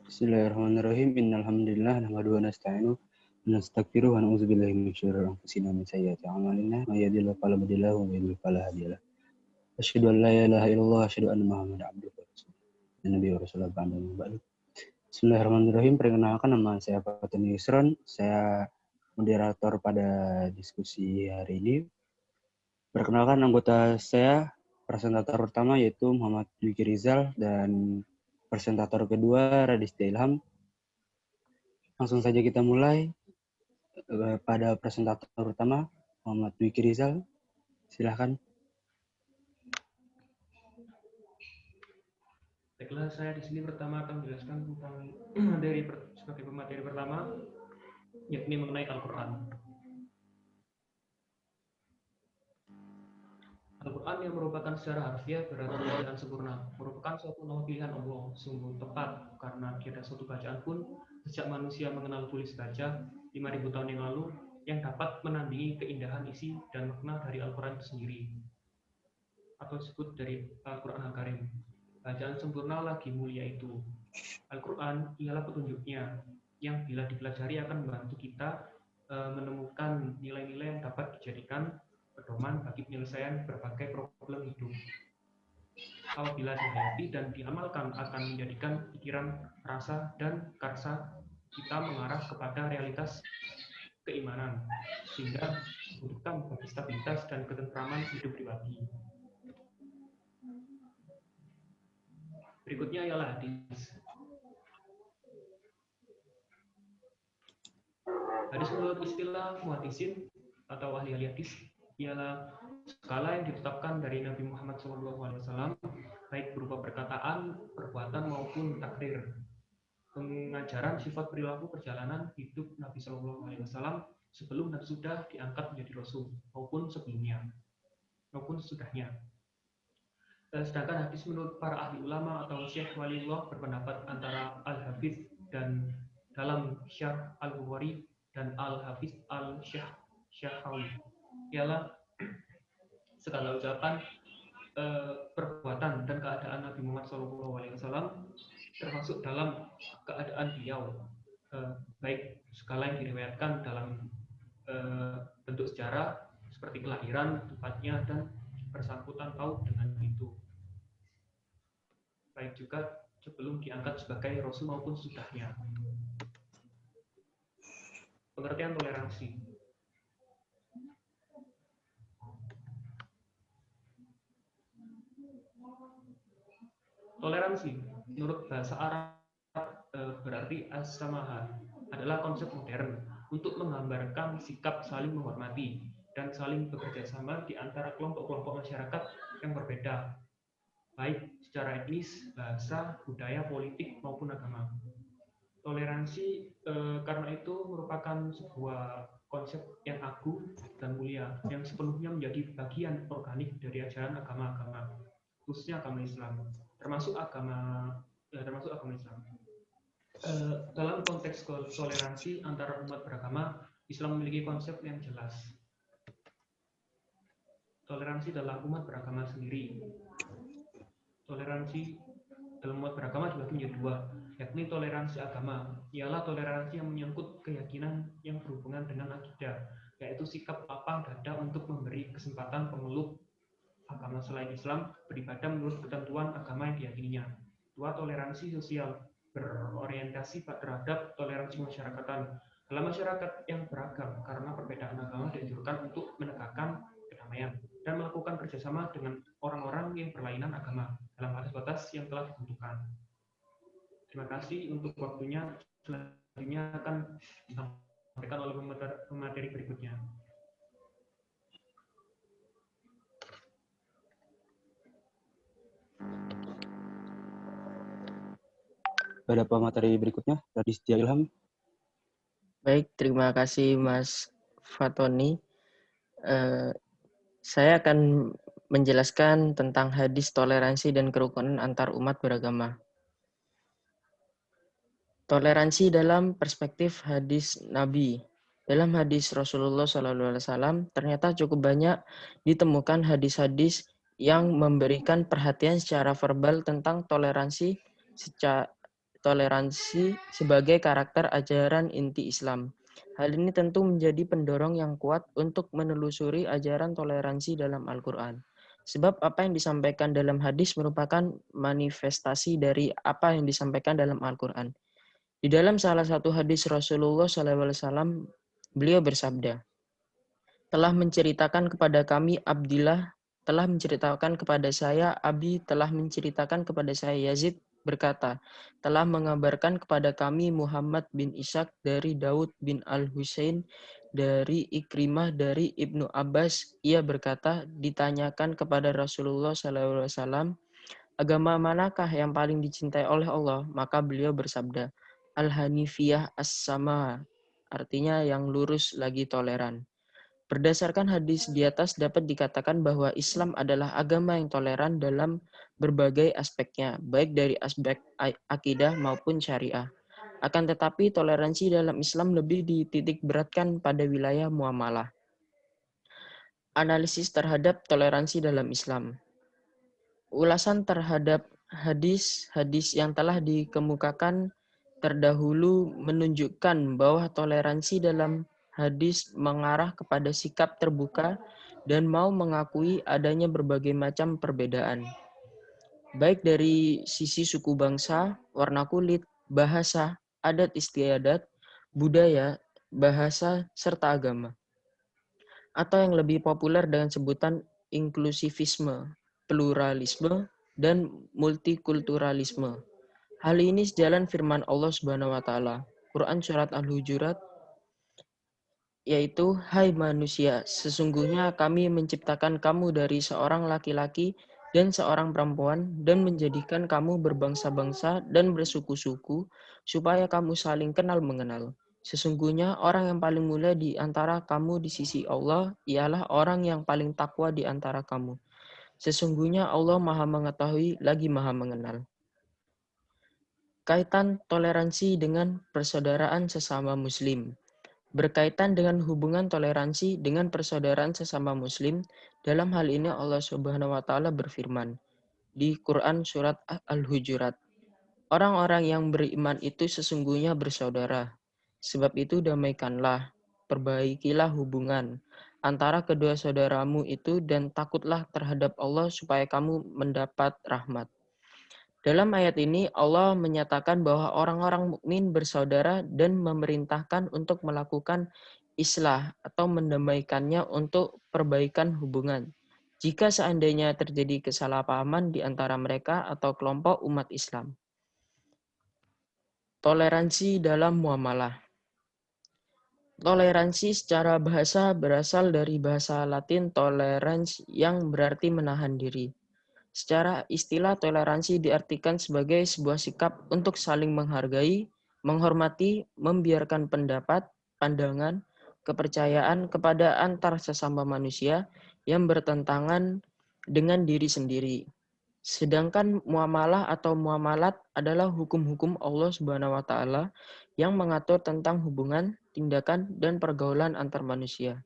Bismillahirrahmanirrahim. Innal hamdalillah nahmaduhu wa nasta'inu wa nastaghfiruh wa na'udzu billahi min syururi anfusina wa min sayyiati a'malina. May yahdihillahu fala mudilla lahu wa may yudlil fala hadiya lahu. Asyhadu an la ilaha illallah wa asyhadu anna Muhammadan abduhu wa rasuluh. Nabi wa rasulullah ba'du. Bismillahirrahmanirrahim. Perkenalkan, nama saya Fatoni Yusron. Saya moderator pada diskusi hari ini. Perkenalkan, anggota saya presentator pertama yaitu Muhammad Dwiki Rizal dan presentator kedua Raditya Ilham. Langsung saja kita mulai pada presentator utama Muhammad Dwiki Rizal. Silahkan. Baiklah, saya di sini pertama akan menjelaskan tentang sebagai pemateri pertama, yakni mengenai Al-Quran. Al-Quran yang merupakan secara harfiah berarti bacaan sempurna, merupakan suatu nama pilihan Allah, sungguh tepat karena tiada suatu bacaan pun sejak manusia mengenal tulis baca 5.000 tahun yang lalu yang dapat menandingi keindahan isi dan makna dari Al-Quran itu sendiri, atau disebut dari Al-Quran Al-Karim. Bacaan sempurna lagi mulia itu. Al-Quran ialah petunjuknya yang bila dipelajari akan membantu kita menemukan nilai-nilai yang dapat dijadikan pedoman bagi penyelesaian berbagai problem hidup. Apabila dihayati dan diamalkan akan menjadikan pikiran, rasa, dan karsa kita mengarah kepada realitas keimanan, sehingga membutuhkan bagi stabilitas dan ketentraman hidup pribadi. Berikutnya ialah hadis. Hadis menurut istilah muhaddisin atau ahli hadis ialah skala yang ditetapkan dari Nabi Muhammad SAW, baik berupa perkataan, perbuatan maupun takrir. Pengajaran sifat perilaku perjalanan hidup Nabi SAW sebelum dan sudah diangkat menjadi Rasul, maupun sebelumnya, maupun sesudahnya. Sedangkan hadis menurut para ahli ulama atau Syekh Waliullah berpendapat antara Al-Hafidh dan dalam Syarh Al-Bukhari dan Al-Hafidh Al-Syakhawi ialah segala ucapan, perbuatan dan keadaan Nabi Muhammad SAW termasuk dalam keadaan beliau, baik segala yang diriwayatkan dalam bentuk sejarah seperti kelahiran, tempatnya, dan bersangkutan tahu dengan itu, baik juga sebelum diangkat sebagai Rasul maupun sesudahnya. Pengertian toleransi. Toleransi menurut bahasa Arab berarti as-samaha, adalah konsep modern untuk menggambarkan sikap saling menghormati dan saling bekerja sama di antara kelompok-kelompok masyarakat yang berbeda, baik secara etnis, bahasa, budaya, politik maupun agama. Toleransi karena itu merupakan sebuah konsep yang agung dan mulia yang sepenuhnya menjadi bagian organik dari ajaran agama-agama, khususnya agama Islam, termasuk agama Islam. Dalam konteks toleransi antara umat beragama, Islam memiliki konsep yang jelas. Toleransi dalam umat beragama sendiri. Toleransi dalam umat beragama dibagi menjadi dua, yakni toleransi agama, ialah toleransi yang menyangkut keyakinan yang berhubungan dengan akidah, yaitu sikap lapang dada untuk memberi kesempatan pemeluk agama selain Islam beribadah menurut ketentuan agama yang diyakininya. Dua, toleransi sosial, berorientasi terhadap toleransi masyarakatan. Dalam masyarakat yang beragam, karena perbedaan agama dianjurkan untuk menegakkan kedamaian dan melakukan kerjasama dengan orang-orang yang berlainan agama dalam batas-batas yang telah ditentukan. Terima kasih untuk waktunya. Selanjutnya akan disampaikan oleh pemateri berikutnya. Pada pemateri berikutnya, Raditya Ilham. Baik, terima kasih Mas Fatoni. Saya akan menjelaskan tentang hadis toleransi dan kerukunan antar umat beragama. Toleransi dalam perspektif hadis Nabi. Dalam hadis Rasulullah SAW, ternyata cukup banyak ditemukan hadis-hadis yang memberikan perhatian secara verbal tentang toleransi toleransi sebagai karakter ajaran inti Islam. Hal ini tentu menjadi pendorong yang kuat untuk menelusuri ajaran toleransi dalam Al-Quran. Sebab apa yang disampaikan dalam hadis merupakan manifestasi dari apa yang disampaikan dalam Al-Quran. Di dalam salah satu hadis Rasulullah SAW, beliau bersabda, telah menceritakan kepada kami Abdillah, telah menceritakan kepada saya Abi, telah menceritakan kepada saya Yazid, berkata, telah mengabarkan kepada kami Muhammad bin Ishaq dari Daud bin Al-Husain, dari Ikrimah, dari Ibnu Abbas. Ia berkata, ditanyakan kepada Rasulullah SAW, agama manakah yang paling dicintai oleh Allah? Maka beliau bersabda, Al-Hanifiyah As-Sama, artinya yang lurus lagi toleran. Berdasarkan hadis di atas dapat dikatakan bahwa Islam adalah agama yang toleran dalam berbagai aspeknya, baik dari aspek akidah maupun syariah. Akan tetapi toleransi dalam Islam lebih dititik beratkan pada wilayah muamalah. Analisis terhadap toleransi dalam Islam. Ulasan terhadap hadis-hadis yang telah dikemukakan terdahulu menunjukkan bahwa toleransi dalam hadis mengarah kepada sikap terbuka dan mau mengakui adanya berbagai macam perbedaan, baik dari sisi suku bangsa, warna kulit, bahasa, adat istiadat, budaya, bahasa, serta agama. Atau yang lebih populer dengan sebutan inklusivisme, pluralisme, dan multikulturalisme. Hal ini sejalan firman Allah Subhanahu wa taala, Quran surat Al-Hujurat, yaitu, hai manusia, sesungguhnya kami menciptakan kamu dari seorang laki-laki dan seorang perempuan dan menjadikan kamu berbangsa-bangsa dan bersuku-suku supaya kamu saling kenal mengenal. Sesungguhnya orang yang paling mulia di antara kamu di sisi Allah ialah orang yang paling takwa di antara kamu. Sesungguhnya Allah Maha Mengetahui lagi Maha Mengenal. Kaitan toleransi dengan persaudaraan sesama Muslim. Berkaitan dengan hubungan toleransi dengan persaudaraan sesama Muslim, dalam hal ini Allah Subhanahu wa taala berfirman di Quran surat Al-Hujurat, orang-orang yang beriman itu sesungguhnya bersaudara. Sebab itu damaikanlah, perbaikilah hubungan antara kedua saudaramu itu dan takutlah terhadap Allah supaya kamu mendapat rahmat. Dalam ayat ini Allah menyatakan bahwa orang-orang mukmin bersaudara dan memerintahkan untuk melakukan islah atau mendamaikannya untuk perbaikan hubungan. Jika seandainya terjadi kesalahpahaman di antara mereka atau kelompok umat Islam. Toleransi dalam muamalah. Toleransi secara bahasa berasal dari bahasa Latin tolerans yang berarti menahan diri. Secara istilah, toleransi diartikan sebagai sebuah sikap untuk saling menghargai, menghormati, membiarkan pendapat, pandangan, kepercayaan kepada antar sesama manusia yang bertentangan dengan diri sendiri. Sedangkan muamalah atau muamalat adalah hukum-hukum Allah Subhanahu wa taala yang mengatur tentang hubungan, tindakan, dan pergaulan antar manusia.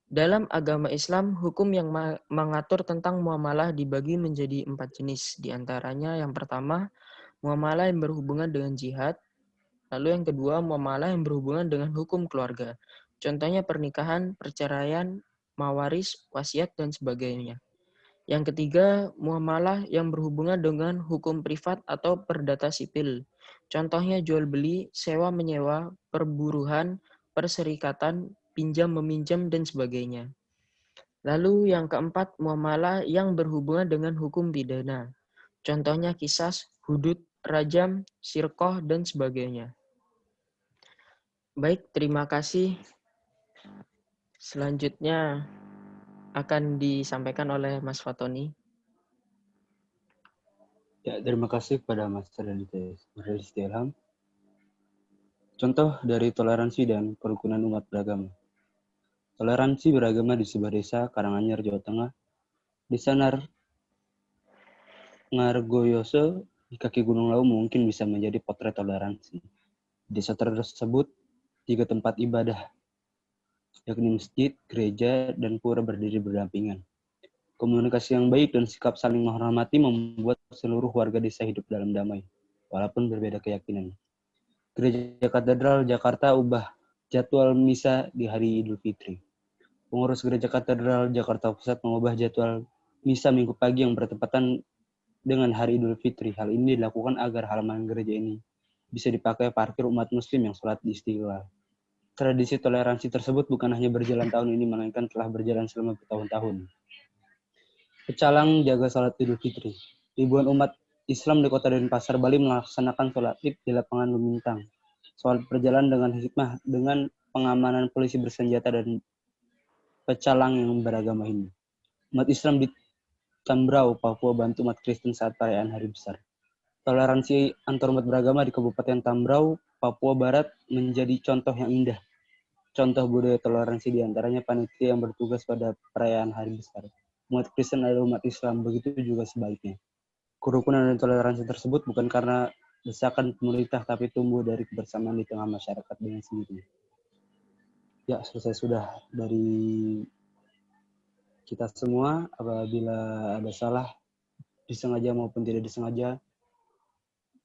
Dalam agama Islam, hukum yang mengatur tentang muamalah dibagi menjadi 4 jenis. Di antaranya yang pertama, muamalah yang berhubungan dengan jihad. Lalu yang kedua, muamalah yang berhubungan dengan hukum keluarga. Contohnya pernikahan, perceraian, mawaris, wasiat, dan sebagainya. Yang ketiga, muamalah yang berhubungan dengan hukum privat atau perdata sipil. Contohnya jual beli, sewa menyewa, perburuhan, perserikatan, pinjam-meminjam, dan sebagainya. Lalu yang keempat, muamalah yang berhubungan dengan hukum pidana. Contohnya kisas, hudud, rajam, sirqah, dan sebagainya. Baik, terima kasih. Selanjutnya akan disampaikan oleh Mas Fatoni. Ya, terima kasih kepada Mas Rizky Ilham. Contoh dari toleransi dan kerukunan umat beragama. Toleransi beragama di sebuah desa Karanganyar, Jawa Tengah. Desa Ngargoyoso di kaki Gunung Lawu mungkin bisa menjadi potret toleransi. Desa tersebut 3 tempat ibadah, yakni masjid, gereja, dan pura berdiri berdampingan. Komunikasi yang baik dan sikap saling menghormati membuat seluruh warga desa hidup dalam damai. walaupun berbeda keyakinan. Gereja Katedral Jakarta ubah jadwal misa di hari Idul Fitri. Pengurus Gereja Katedral Jakarta Pusat mengubah jadwal misa Minggu pagi yang bertepatan dengan hari Idul Fitri. Hal ini dilakukan agar halaman gereja ini bisa dipakai parkir umat muslim yang sholat di Istiqlal. Tradisi toleransi tersebut bukan hanya berjalan tahun ini, melainkan telah berjalan selama bertahun-tahun. Pecalang jaga sholat Idul Fitri. Ribuan umat Islam di Kota Denpasar, Bali melaksanakan sholat Id di lapangan Lumintang. Sholat berjalan dengan hikmah dengan pengamanan polisi bersenjata dan pecalang yang beragama Hindu. Umat Islam di Tambrau, Papua bantu umat Kristen saat perayaan Hari Besar. Toleransi antarumat beragama di Kabupaten Tambrau, Papua Barat menjadi contoh yang indah. Contoh budaya toleransi diantaranya panitia yang bertugas pada perayaan Hari Besar. Umat Kristen adalah umat Islam, begitu juga sebaliknya. Kerukunan dan toleransi tersebut bukan karena desakan pemerintah, tapi tumbuh dari kebersamaan di tengah masyarakat dengan sendirinya. Ya, selesai sudah dari kita semua. Apabila ada salah, disengaja maupun tidak disengaja,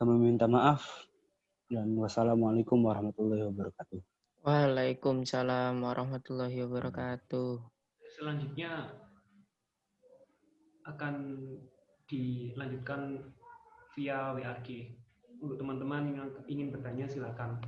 kami minta maaf. Dan wassalamualaikum warahmatullahi wabarakatuh. Waalaikumsalam warahmatullahi wabarakatuh. Selanjutnya akan dilanjutkan via WRG. Untuk teman-teman yang ingin bertanya silakan.